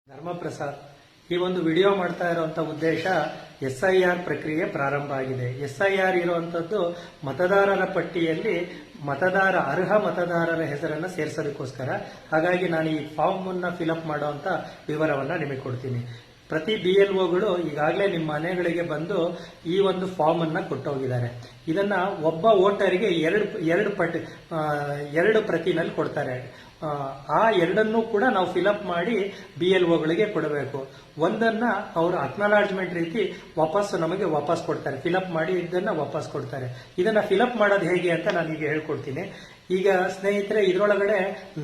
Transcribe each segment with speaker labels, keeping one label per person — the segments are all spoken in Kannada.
Speaker 1: ಧರ್ಮಪ್ರಸಾದ್ ಈ ಒಂದು ವಿಡಿಯೋ ಮಾಡ್ತಾ ಇರುವಂತ ಉದ್ದೇಶ SIR ಪ್ರಕ್ರಿಯೆ ಪ್ರಾರಂಭ ಆಗಿದೆ. SIR ಇರುವಂತದ್ದು ಮತದಾರರ ಪಟ್ಟಿಯಲ್ಲಿ ಅರ್ಹ ಮತದಾರರ ಹೆಸರನ್ನ ಸೇರಿಸೋದಕ್ಕೋಸ್ಕರ. ಹಾಗಾಗಿ ನಾನು ಈ ಫಾರ್ಮ್ ಅನ್ನ ಫಿಲ್ಅಪ್ ಮಾಡುವಂತ ವಿವರವನ್ನ ನಿಮಗೆ ಕೊಡ್ತೀನಿ. ಪ್ರತಿ BLOಗಳು ಈಗಾಗಲೇ ನಿಮ್ಮ ಮನೆಗಳಿಗೆ ಬಂದು ಈ ಒಂದು ಫಾರ್ಮ್ ಅನ್ನ ಕೊಟ್ಟೋಗಿದ್ದಾರೆ. ಇದನ್ನ ಒಬ್ಬ ವೋಟರ್ಗೆ ಎರಡು ಪ್ರತಿನಲ್ಲಿ ಕೊಡ್ತಾರೆ. ಆ ಎರಡನ್ನೂ ಕೂಡ ನಾವು ಫಿಲ್ಅಪ್ ಮಾಡಿ BLOಗಳಿಗೆ ಕೊಡಬೇಕು. ಒಂದನ್ನ ಅವರು ಅಕ್ನಾಲಜ್ಮೆಂಟ್ ರೀತಿ ನಮಗೆ ವಾಪಸ್ ಕೊಡ್ತಾರೆ. ಫಿಲ್ಅಪ್ ಮಾಡಿ ಇದನ್ನ ವಾಪಸ್ ಕೊಡ್ತಾರೆ. ಇದನ್ನ ಫಿಲ್ಅಪ್ ಮಾಡೋದು ಹೇಗೆ ಅಂತ ನಾನು ಈಗ ಹೇಳ್ಕೊಡ್ತೀನಿ. ಈಗ ಸ್ನೇಹಿತರೆ, ಇದರೊಳಗಡೆ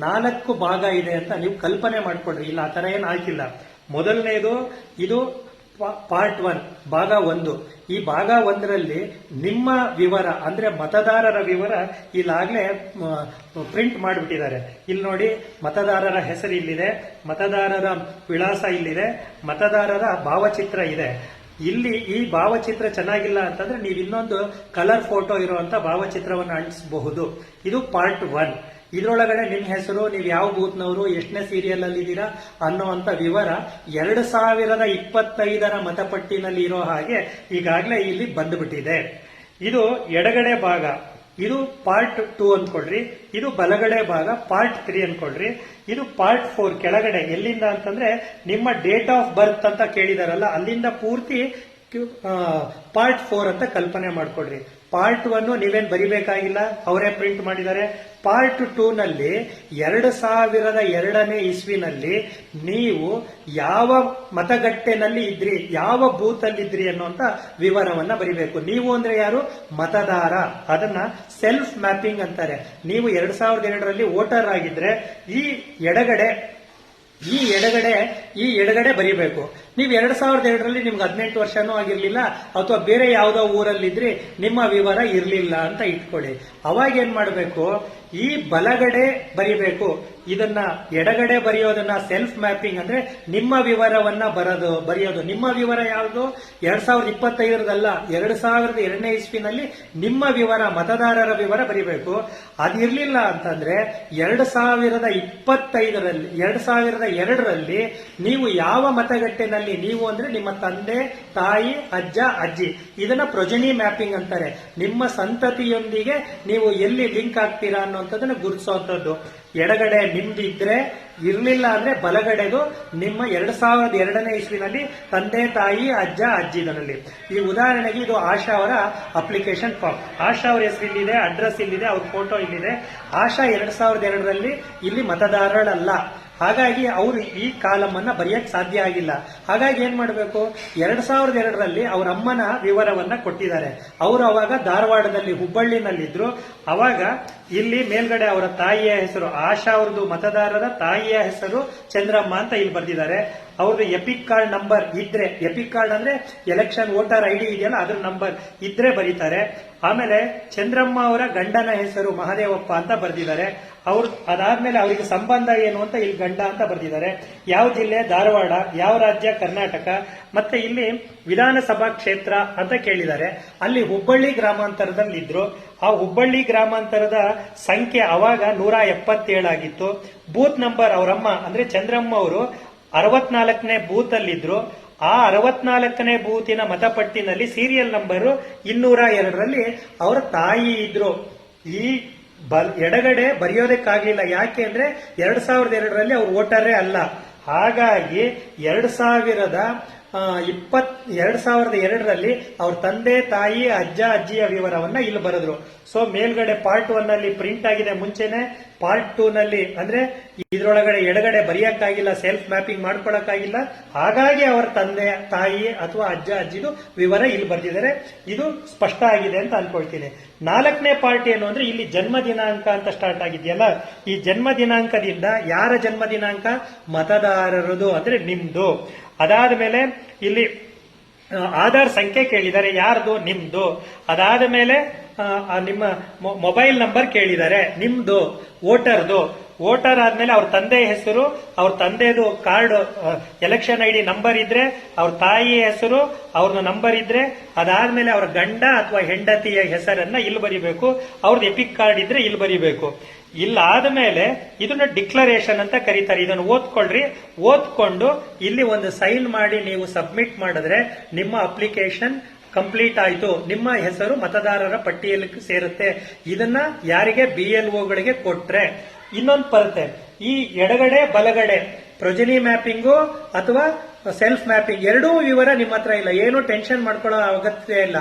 Speaker 1: 4 ಭಾಗ ಇದೆ ಅಂತ ನೀವು ಕಲ್ಪನೆ ಮಾಡ್ಕೊಡ್ರಿ. ಇಲ್ಲ, ಆ ತರ ಏನು ಹಾಕಿಲ್ಲ. ಮೊದಲನೇದು ಇದು ಪಾರ್ಟ್ 1 ಭಾಗ 1. ಈ ಭಾಗ 1ರಲ್ಲಿ ನಿಮ್ಮ ವಿವರ ಅಂದ್ರೆ ಮತದಾರರ ವಿವರ ಇಲ್ಲಾಗ್ಲೇ ಪ್ರಿಂಟ್ ಮಾಡಿಬಿಟ್ಟಿದ್ದಾರೆ. ಇಲ್ಲಿ ನೋಡಿ, ಮತದಾರರ ಹೆಸರು ಇಲ್ಲಿದೆ, ಮತದಾರರ ವಿಳಾಸ ಇಲ್ಲಿದೆ, ಮತದಾರರ ಭಾವಚಿತ್ರ ಇದೆ. ಇಲ್ಲಿ ಈ ಭಾವಚಿತ್ರ ಚೆನ್ನಾಗಿಲ್ಲ ಅಂತಂದ್ರೆ ನೀವು ಇನ್ನೊಂದು ಕಲರ್ ಫೋಟೋ ಇರುವಂತ ಭಾವಚಿತ್ರವನ್ನು ಅಂಟಿಸಬಹುದು. ಇದು ಪಾರ್ಟ್ 1. ಇದರೊಳಗಡೆ ನಿಮ್ಮ ಹೆಸರು, ನೀವು ಯಾವ ಬೂತ್ನವರು, ಎಷ್ಟನೇ ಸೀರಿಯಲ್ ಅಲ್ಲಿ ಇದ್ದೀರಾ ಅನ್ನುವಂತ ವಿವರ 2025ರ ಮತಪಟ್ಟಿನಲ್ಲಿ ಇರೋ ಹಾಗೆ ಈಗಾಗಲೇ ಇಲ್ಲಿ ಬಂದ್ಬಿಟ್ಟಿದೆ. ಇದು ಎಡಗಡೆ ಭಾಗ, ಇದು ಪಾರ್ಟ್ 2 ಅಂದ್ಕೊಳ್ರಿ. ಇದು ಬಲಗಡೆ ಭಾಗ ಪಾರ್ಟ್ 3 ಅಂದ್ಕೊಳ್ರಿ. ಇದು ಪಾರ್ಟ್ 4 ಕೆಳಗಡೆ. ಎಲ್ಲಿಂದ ಅಂತಂದ್ರೆ ನಿಮ್ಮ ಡೇಟ್ ಆಫ್ ಬರ್ತ್ ಅಂತ ಕೇಳಿದಾರಲ್ಲ, ಅಲ್ಲಿಂದ ಪೂರ್ತಿ ಪಾರ್ಟ್ 4 ಅಂತ ಕಲ್ಪನೆ ಮಾಡ್ಕೊಡ್ರಿ. ಪಾರ್ಟ್ 1 ನೀವೇನ್ ಬರಿಬೇಕಾಗಿಲ್ಲ, ಅವರೇ ಪ್ರಿಂಟ್ ಮಾಡಿದ್ದಾರೆ. ಪಾರ್ಟ್ 2 ನಲ್ಲಿ 2002ನೇ ಇಸ್ವಿನಲ್ಲಿ ನೀವು ಯಾವ ಮತಗಟ್ಟೆನಲ್ಲಿ ಇದ್ರಿ, ಯಾವ ಬೂತ್ ಅಲ್ಲಿ ಇದ್ರಿ ಅನ್ನುವಂತ ವಿವರವನ್ನ ಬರಿಬೇಕು. ನೀವು ಅಂದ್ರೆ ಯಾರು? ಮತದಾರ. ಅದನ್ನ ಸೆಲ್ಫ್ ಮ್ಯಾಪಿಂಗ್ ಅಂತಾರೆ. ನೀವು 2002ರಲ್ಲಿ ವೋಟರ್ ಆಗಿದ್ರೆ ಈ ಎಡಗಡೆ ಬರೀಬೇಕು. ನೀವು 2002ರಲ್ಲಿ ನಿಮ್ಗೆ 18 ವರ್ಷನೂ ಆಗಿರ್ಲಿಲ್ಲ ಅಥವಾ ಬೇರೆ ಯಾವುದೋ ಊರಲ್ಲಿದ್ರಿ, ನಿಮ್ಮ ವಿವರ ಇರ್ಲಿಲ್ಲ ಅಂತ ಇಟ್ಕೊಳ್ಳಿ. ಅವಾಗ ಏನ್ ಮಾಡ್ಬೇಕು, ಈ ಬಲಗಡೆ ಬರಿಬೇಕು. ಇದನ್ನ ಎಡಗಡೆ ಬರೆಯೋದನ್ನ ಸೆಲ್ಫ್ ಮ್ಯಾಪಿಂಗ್ ಅಂದ್ರೆ ನಿಮ್ಮ ವಿವರವನ್ನ ಬರೆಯೋದು. ನಿಮ್ಮ ವಿವರ ಯಾವುದು? 2025ರದಲ್ಲ, 2002ನೇ ಇಸ್ವಿನಲ್ಲಿ ನಿಮ್ಮ ವಿವರ, ಮತದಾರರ ವಿವರ ಬರಿಬೇಕು. ಅದಿರ್ಲಿಲ್ಲ ಅಂತಂದ್ರೆ 2002ರಲ್ಲಿ ನೀವು ಯಾವ ಮತಗಟ್ಟೆನಲ್ಲಿ, ನೀವು ಅಂದ್ರೆ ನಿಮ್ಮ ತಂದೆ, ತಾಯಿ, ಅಜ್ಜ, ಅಜ್ಜಿ, ಇದನ್ನ ಪ್ರೊಜನಿ ಮ್ಯಾಪಿಂಗ್ ಅಂತಾರೆ. ನಿಮ್ಮ ಸಂತತಿಯೊಂದಿಗೆ ನೀವು ಎಲ್ಲಿ ಲಿಂಕ್ ಆಗ್ತೀರಾ ಅನ್ನುವಂಥದ್ದನ್ನ ಗುರುತಿಸುವಂತದ್ದು. ಎಡಗಡೆ ನಿಮ್ದು ಇದ್ರೆ, ಇರ್ಲಿಲ್ಲ ಅಂದ್ರೆ ಬಲಗಡೆದು ನಿಮ್ಮ 2002ನೇ ಇಸ್ವಿನಲ್ಲಿ ತಂದೆ, ತಾಯಿ, ಅಜ್ಜ, ಅಜ್ಜಿನಲ್ಲಿ. ಈ ಉದಾಹರಣೆಗೆ ಇದು ಆಶಾ ಅವರ ಅಪ್ಲಿಕೇಶನ್ ಫಾರ್ಮ್. ಆಶಾ ಅವ್ರ ಹೆಸರು ಇಲ್ಲಿದೆ, ಅಡ್ರೆಸ್ ಇಲ್ಲಿದೆ, ಅವ್ರ ಫೋಟೋ ಇಲ್ಲಿದೆ. ಆಶಾ 2002ರಲ್ಲಿ ಇಲ್ಲಿ ಮತದಾರರಲ್ಲ. ಹಾಗಾಗಿ ಅವರು ಈ ಕಾಲಮ್ ಅನ್ನ ಬರೆಯಕ್ ಸಾಧ್ಯ ಆಗಿಲ್ಲ. ಹಾಗಾಗಿ ಏನ್ ಮಾಡಬೇಕು, 2002ರಲ್ಲಿ ಅವರ ಅಮ್ಮನ ವಿವರವನ್ನ ಕೊಟ್ಟಿದ್ದಾರೆ. ಅವರು ಅವಾಗ ಧಾರವಾಡದಲ್ಲಿ, ಹುಬ್ಬಳ್ಳಿನಲ್ಲಿದ್ರು. ಅವಾಗ ಇಲ್ಲಿ ಮೇಲ್ಗಡೆ ಅವರ ತಾಯಿಯ ಹೆಸರು, ಆಶಾ ಅವ್ರದ್ದು ಮತದಾರರ ತಾಯಿಯ ಹೆಸರು ಚಂದ್ರಮ್ಮ ಅಂತ ಇಲ್ಲಿ ಬರ್ದಿದ್ದಾರೆ. ಅವ್ರದ್ದು ಎಪಿಕ್ ಕಾರ್ಡ್ ನಂಬರ್ ಇದ್ರೆ, ಎಪಿಕ್ ಕಾರ್ಡ್ ಅಂದ್ರೆ ಎಲೆಕ್ಷನ್ ವೋಟರ್ ID ಇದೆಯಲ್ಲ, ಅದ್ರ ನಂಬರ್ ಇದ್ರೆ ಬರೀತಾರೆ. ಆಮೇಲೆ ಚಂದ್ರಮ್ಮ ಅವರ ಗಂಡನ ಹೆಸರು ಮಹದೇವಪ್ಪ ಅಂತ ಬರ್ದಿದ್ದಾರೆ. ಅದಾದ್ಮೇಲೆ ಅವರಿಗೆ ಸಂಬಂಧ ಏನು ಅಂತ ಇಲ್ಲಿ ಗಂಡ ಅಂತ ಬರ್ದಿದ್ದಾರೆ. ಯಾವ ಜಿಲ್ಲೆ? ಧಾರವಾಡ. ಯಾವ ರಾಜ್ಯ? ಕರ್ನಾಟಕ. ಮತ್ತೆ ಇಲ್ಲಿ ವಿಧಾನಸಭಾ ಕ್ಷೇತ್ರ ಅಂತ ಕೇಳಿದ್ದಾರೆ. ಅಲ್ಲಿ ಹುಬ್ಬಳ್ಳಿ ಗ್ರಾಮಾಂತರದಲ್ಲಿ ಇದ್ರು. ಆ ಹುಬ್ಬಳ್ಳಿ ಗ್ರಾಮಾಂತರದ ಸಂಖ್ಯೆ ಅವಾಗ 177 ಆಗಿತ್ತು. ಬೂತ್ ನಂಬರ್ ಅವರಮ್ಮ ಅಂದ್ರೆ ಚಂದ್ರಮ್ಮ ಅವರು 64ನೇ ಬೂತ್ ಅಲ್ಲಿದ್ರು. ಆ 64ನೇ ಬೂತಿನ ಮತಪಟ್ಟಿನಲ್ಲಿ ಸೀರಿಯಲ್ ನಂಬರ್ 202ರಲ್ಲಿ ಅವರ ತಾಯಿ ಇದ್ರು. ಈ ಎಡಗಡೆ ಬರೆಯೋದಕ್ಕಾಗಲಿಲ್ಲ. ಯಾಕೆ ಅಂದ್ರೆ 2002ರಲ್ಲಿ ಅವ್ರು ವೋಟರೇ ಅಲ್ಲ. ಹಾಗಾಗಿ 2002ರಲ್ಲಿ ಅವ್ರ ತಂದೆ, ತಾಯಿ, ಅಜ್ಜ, ಅಜ್ಜಿಯ ವಿವರವನ್ನ ಇಲ್ಲಿ ಬರೆದ್ರು. ಸೊ ಮೇಲ್ಗಡೆ ಪಾರ್ಟ್ 1ನಲ್ಲಿ ಪ್ರಿಂಟ್ ಆಗಿದೆ ಮುಂಚೆನೆ. ಪಾರ್ಟ್ 2ನಲ್ಲಿ ಅಂದ್ರೆ ಇದ್ರೊಳಗಡೆ ಎಡಗಡೆ ಬರೆಯಕ್ಕಾಗಿಲ್ಲ, ಸೆಲ್ಫ್ ಮ್ಯಾಪಿಂಗ್ ಮಾಡ್ಕೊಳಕ್ಕಾಗಿಲ್ಲ. ಹಾಗಾಗಿ ಅವರ ತಂದೆ, ತಾಯಿ ಅಥವಾ ಅಜ್ಜ, ಅಜ್ಜಿದು ವಿವರ ಇಲ್ಲಿ ಬರ್ದಿದ್ದಾರೆ. ಇದು ಸ್ಪಷ್ಟ ಆಗಿದೆ ಅಂತ ಅನ್ಕೊಳ್ತೀನಿ. 4ನೇ ಪಾರ್ಟ್ ಏನು ಅಂದ್ರೆ ಇಲ್ಲಿ ಜನ್ಮ ದಿನಾಂಕ ಅಂತ ಸ್ಟಾರ್ಟ್ ಆಗಿದೆಯಲ್ಲ, ಈ ಜನ್ಮ ದಿನಾಂಕದಿಂದ ಯಾರ ಜನ್ಮ ದಿನಾಂಕ? ಮತದಾರರದು ಅಂದ್ರೆ ನಿಮ್ದು. ಅದಾದ ಮೇಲೆ ಇಲ್ಲಿ ಆಧಾರ್ ಸಂಖ್ಯೆ ಕೇಳಿದ್ದಾರೆ, ಯಾರ್ದು? ನಿಮ್ದು. ಅದಾದ ಮೇಲೆ ನಿಮ್ಮ ಮೊಬೈಲ್ ನಂಬರ್ ಕೇಳಿದ್ದಾರೆ, ನಿಮ್ದು, ವೋಟರ್ದು. ವೋಟರ್ ಆದ್ಮೇಲೆ ಅವ್ರ ತಂದೆ ಹೆಸರು, ಅವ್ರ ತಂದೆದು ಕಾರ್ಡ್ ಎಲೆಕ್ಷನ್ ID ನಂಬರ್ ಇದ್ರೆ, ಅವ್ರ ತಾಯಿಯ ಹೆಸರು, ಅವ್ರದ್ದು ನಂಬರ್ ಇದ್ರೆ, ಅದಾದ್ಮೇಲೆ ಅವ್ರ ಗಂಡ ಅಥವಾ ಹೆಂಡತಿಯ ಹೆಸರನ್ನ ಇಲ್ಲಿ ಬರಿಬೇಕು. ಅವ್ರದ್ದು ಎಪಿಕ್ ಕಾರ್ಡ್ ಇದ್ರೆ ಇಲ್ಲಿ ಬರಿಬೇಕು. ಇಲ್ಲ ಆದ್ಮೇಲೆ ಇದನ್ನ ಡಿಕ್ಲರೇಷನ್ ಅಂತ ಕರೀತಾರೆ. ಇದನ್ನು ಓದ್ಕೊಳ್ರಿ. ಓದ್ಕೊಂಡು ಇಲ್ಲಿ ಒಂದು ಸೈನ್ ಮಾಡಿ ನೀವು ಸಬ್ಮಿಟ್ ಮಾಡಿದ್ರೆ ನಿಮ್ಮ ಅಪ್ಲಿಕೇಶನ್ ಕಂಪ್ಲೀಟ್ ಆಯ್ತು, ನಿಮ್ಮ ಹೆಸರು ಮತದಾರರ ಪಟ್ಟಿಯಲ್ಲಿ ಸೇರುತ್ತೆ. ಇದನ್ನ ಯಾರಿಗೆ BLOಗಳಿಗೆ ಕೊಟ್ರೆ ಇನ್ನೊಂದು ಬರುತ್ತೆ. ಈ ಎಡಗಡೆ ಬಲಗಡೆ ಪ್ರೊಜನಿ ಮ್ಯಾಪಿಂಗು ಅಥವಾ ಸೆಲ್ಫ್ ಮ್ಯಾಪಿಂಗ್ ಎರಡೂ ವಿವರ ನಿಮ್ಮ ಹತ್ರ ಇಲ್ಲ. ಏನು ಟೆನ್ಷನ್ ಮಾಡ್ಕೊಳ್ಳೋ ಅಗತ್ಯ ಇಲ್ಲ.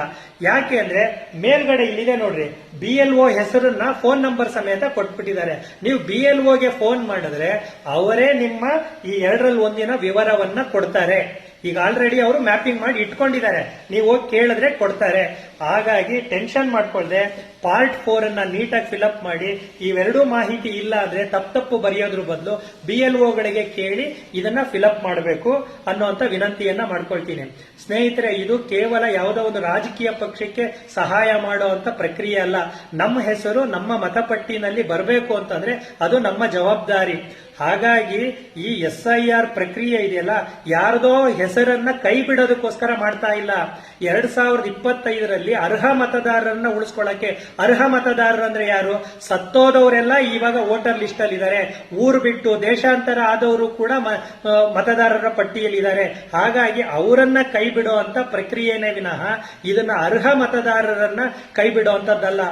Speaker 1: ಯಾಕೆ ಅಂದ್ರೆ ಮೇಲ್ಗಡೆ ಇಲ್ಲಿದೆ ನೋಡ್ರಿ, BLO ಹೆಸರನ್ನ ಫೋನ್ ನಂಬರ್ ಸಮೇತ ಕೊಟ್ಬಿಟ್ಟಿದ್ದಾರೆ. ನೀವು BLOಗೆ ಫೋನ್ ಮಾಡಿದ್ರೆ ಅವರೇ ನಿಮ್ಮ ಈ ಎರಡರಲ್ಲಿ ಒಂದಿನ ವಿವರವನ್ನ ಕೊಡ್ತಾರೆ. ಈಗ ಆಲ್ರೆಡಿ ಅವರು ಮ್ಯಾಪಿಂಗ್ ಮಾಡಿ ಇಟ್ಕೊಂಡಿದ್ದಾರೆ, ನೀವು ಹೋಗಿ ಕೇಳಿದ್ರೆ ಕೊಡ್ತಾರೆ. ಹಾಗಾಗಿ ಟೆನ್ಷನ್ ಮಾಡ್ಕೊಳ್ದೆ ಪಾರ್ಟ್ 4 ಅನ್ನ ನೀಟಾಗಿ ಫಿಲಪ್ ಮಾಡಿ. ಇವೆರಡೂ ಮಾಹಿತಿ ಇಲ್ಲ ಅಂದ್ರೆ ತಪ್ಪು ಬರೆಯೋದ್ರ ಬದಲು BLOಗಳಿಗೆ ಕೇಳಿ ಇದನ್ನ ಫಿಲಪ್ ಮಾಡಬೇಕು ಅನ್ನುವಂತ ವಿನಂತಿಯನ್ನ ಮಾಡ್ಕೊಳ್ತೀನಿ. ಸ್ನೇಹಿತರೆ, ಇದು ಕೇವಲ ಯಾವುದೋ ಒಂದು ರಾಜಕೀಯ ಪಕ್ಷಕ್ಕೆ ಸಹಾಯ ಮಾಡುವಂತ ಪ್ರಕ್ರಿಯೆ ಅಲ್ಲ. ನಮ್ಮ ಹೆಸರು ನಮ್ಮ ಮತಪಟ್ಟಿನಲ್ಲಿ ಬರಬೇಕು ಅಂತಂದ್ರೆ ಅದು ನಮ್ಮ ಜವಾಬ್ದಾರಿ. ಹಾಗಾಗಿ ಈ SIR ಪ್ರಕ್ರಿಯೆ ಇದೆಯಲ್ಲ, ಯಾರ್ದೋ ಹೆಸರನ್ನ ಕೈ ಬಿಡೋದಕ್ಕೋಸ್ಕರ ಮಾಡ್ತಾ ಇಲ್ಲ. 2025ರಲ್ಲಿ ಅರ್ಹ ಮತದಾರರನ್ನ ಉಳಿಸ್ಕೊಳ್ಳಕ್ಕೆ, ಅರ್ಹ ಮತದಾರರು ಅಂದ್ರೆ ಯಾರು? ಸತ್ತೋದವರೆಲ್ಲ ಇವಾಗ ವೋಟರ್ ಲಿಸ್ಟ್ ಅಲ್ಲಿ ಇದ್ದಾರೆ. ಊರು ಬಿಟ್ಟು ದೇಶಾಂತರ ಆದವರು ಕೂಡ ಮತದಾರರ ಪಟ್ಟಿಯಲ್ಲಿ ಇದ್ದಾರೆ. ಹಾಗಾಗಿ ಅವರನ್ನ ಕೈ ಬಿಡುವಂತ ಪ್ರಕ್ರಿಯೆನೇ ವಿನಃ ಇದನ್ನ ಅರ್ಹ ಮತದಾರರನ್ನ ಕೈ ಬಿಡುವಂತದ್ದಲ್ಲ.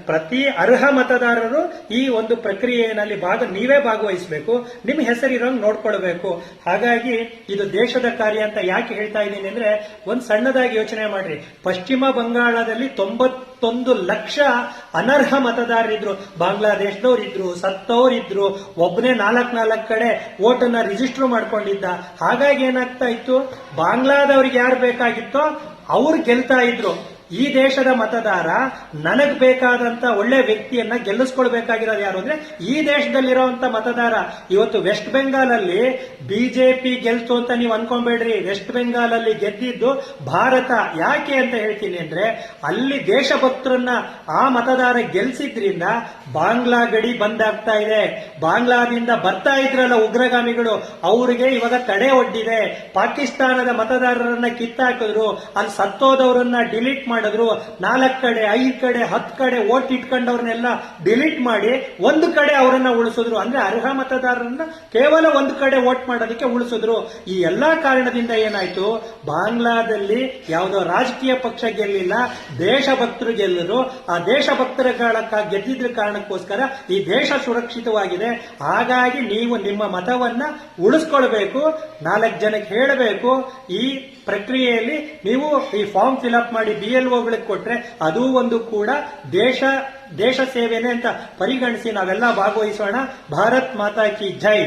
Speaker 1: ಪ್ರತಿ ಅರ್ಹ ಮತದಾರರು ಈ ಒಂದು ಪ್ರಕ್ರಿಯೆಯಲ್ಲಿ ನೀವೇ ಭಾಗವಹಿಸಬೇಕು, ನಿಮ್ಮ ಹೆಸರಿರೋಂಗ್ ನೋಡ್ಕೊಳ್ಬೇಕು. ಹಾಗಾಗಿ ಇದು ದೇಶದ ಕಾರ್ಯ ಅಂತ ಯಾಕೆ ಹೇಳ್ತಾ ಇದ್ದೀನಿ ಅಂದ್ರೆ, ಒಂದ್ ಸಣ್ಣದಾಗಿ ಯೋಚನೆ ಮಾಡ್ರಿ. ಪಶ್ಚಿಮ ಬಂಗಾಳದಲ್ಲಿ 91 ಲಕ್ಷ ಅನರ್ಹ ಮತದಾರರಿದ್ರು. ಬಾಂಗ್ಲಾದೇಶದವರಿದ್ರು, ಸತ್ತವರಿದ್ರು. ಒಬ್ಬನೇ 4 ಕಡೆ ವೋಟನ್ನ ರಿಜಿಸ್ಟರ್ ಮಾಡ್ಕೊಂಡಿದ್ದ. ಹಾಗಾಗಿ ಏನಾಗ್ತಾ ಇತ್ತು, ಬಾಂಗ್ಲಾದವ್ರಿಗೆ ಯಾರು ಬೇಕಾಗಿತ್ತೋ ಅವ್ರು ಗೆಲ್ತಾ ಇದ್ರು. ಈ ದೇಶದ ಮತದಾರ ನನಗ್ ಬೇಕಾದಂತ ಒಳ್ಳೆ ವ್ಯಕ್ತಿಯನ್ನ ಗೆಲ್ಲಿಸ್ಕೊಳ್ಬೇಕಾಗಿರೋದು ಯಾರು ಅಂದ್ರೆ ಈ ದೇಶದಲ್ಲಿರುವಂತ ಮತದಾರ. ಇವತ್ತು ವೆಸ್ಟ್ ಬೆಂಗಾಲ್ ಅಲ್ಲಿ ಬಿಜೆಪಿ ಗೆಲ್ತು ಅಂತ ನೀವು ಅನ್ಕೊಂಬೇಡ್ರಿ. ವೆಸ್ಟ್ ಬೆಂಗಾಲ್ ಅಲ್ಲಿ ಗೆದ್ದಿದ್ದು ಭಾರತ. ಯಾಕೆ ಅಂತ ಹೇಳ್ತೀನಿ ಅಂದ್ರೆ, ಅಲ್ಲಿ ದೇಶಭಕ್ತರನ್ನ ಆ ಮತದಾರ ಗೆಲ್ಸಿದ್ರಿಂದ ಬಾಂಗ್ಲಾ ಗಡಿ ಬಂದ್ ಆಗ್ತಾ ಇದೆ. ಬಾಂಗ್ಲಾದಿಂದ ಬರ್ತಾ ಇದ್ರಲ್ಲ ಉಗ್ರಗಾಮಿಗಳು, ಅವರಿಗೆ ಇವಾಗ ತಡೆ ಒಡ್ಡಿದೆ. ಪಾಕಿಸ್ತಾನದ ಮತದಾರರನ್ನ ಕಿತ್ತಾಕಿದ್ರು, ಅಲ್ಲಿ ಸತ್ತೋದವರನ್ನ ಡಿಲೀಟ್ ಮಾಡಿದ್ರು. 4 ಕಡೆ 5 ಕಡೆ 10 ಕಡೆ ವೋಟ್ ಇಟ್ಕೊಂಡವ್ರನ್ನೆಲ್ಲ ಡಿಲೀಟ್ ಮಾಡಿ ಒಂದು ಕಡೆ ಅವರನ್ನ ಉಳಿಸಿದ್ರು. ಅಂದ್ರೆ ಅರ್ಹ ಮತದಾರರನ್ನ ಕೇವಲ ಒಂದು ಕಡೆ ವೋಟ್ ಮಾಡೋದಕ್ಕೆ ಉಳಿಸಿದ್ರು. ಈ ಎಲ್ಲಾ ಕಾರಣದಿಂದ ಏನಾಯ್ತು, ಬಾಂಗ್ಲಾದಲ್ಲಿ ಯಾವುದೋ ರಾಜಕೀಯ ಪಕ್ಷ ಗೆಲ್ಲಿಲ್ಲ, ದೇಶಭಕ್ತರು ಗೆಲ್ಲರು. ಆ ದೇಶಭಕ್ತರ ಗೆದ್ದಿದ್ರ ಕಾರಣಕ್ಕೋಸ್ಕರ ಈ ದೇಶ ಸುರಕ್ಷಿತವಾಗಿದೆ. ಹಾಗಾಗಿ ನೀವು ನಿಮ್ಮ ಮತವನ್ನ ಉಳಿಸ್ಕೊಳ್ಬೇಕು, 4 ಜನಕ್ಕೆ ಹೇಳಬೇಕು. ಈ ಪ್ರಕ್ರಿಯೆಯಲ್ಲಿ ನೀವು ಈ ಫಾರ್ಮ್ ಫಿಲ್ಅಪ್ ಮಾಡಿ BLOಗಳಿಗೆ ಕೊಟ್ರೆ ಅದು ಒಂದು ಕೂಡ ದೇಶ ಸೇವೆನೆ ಅಂತ ಪರಿಗಣಿಸಿ ನಾವೆಲ್ಲ ಭಾಗವಹಿಸೋಣ. ಭಾರತ್ ಮಾತಾ ಕಿ ಜೈ.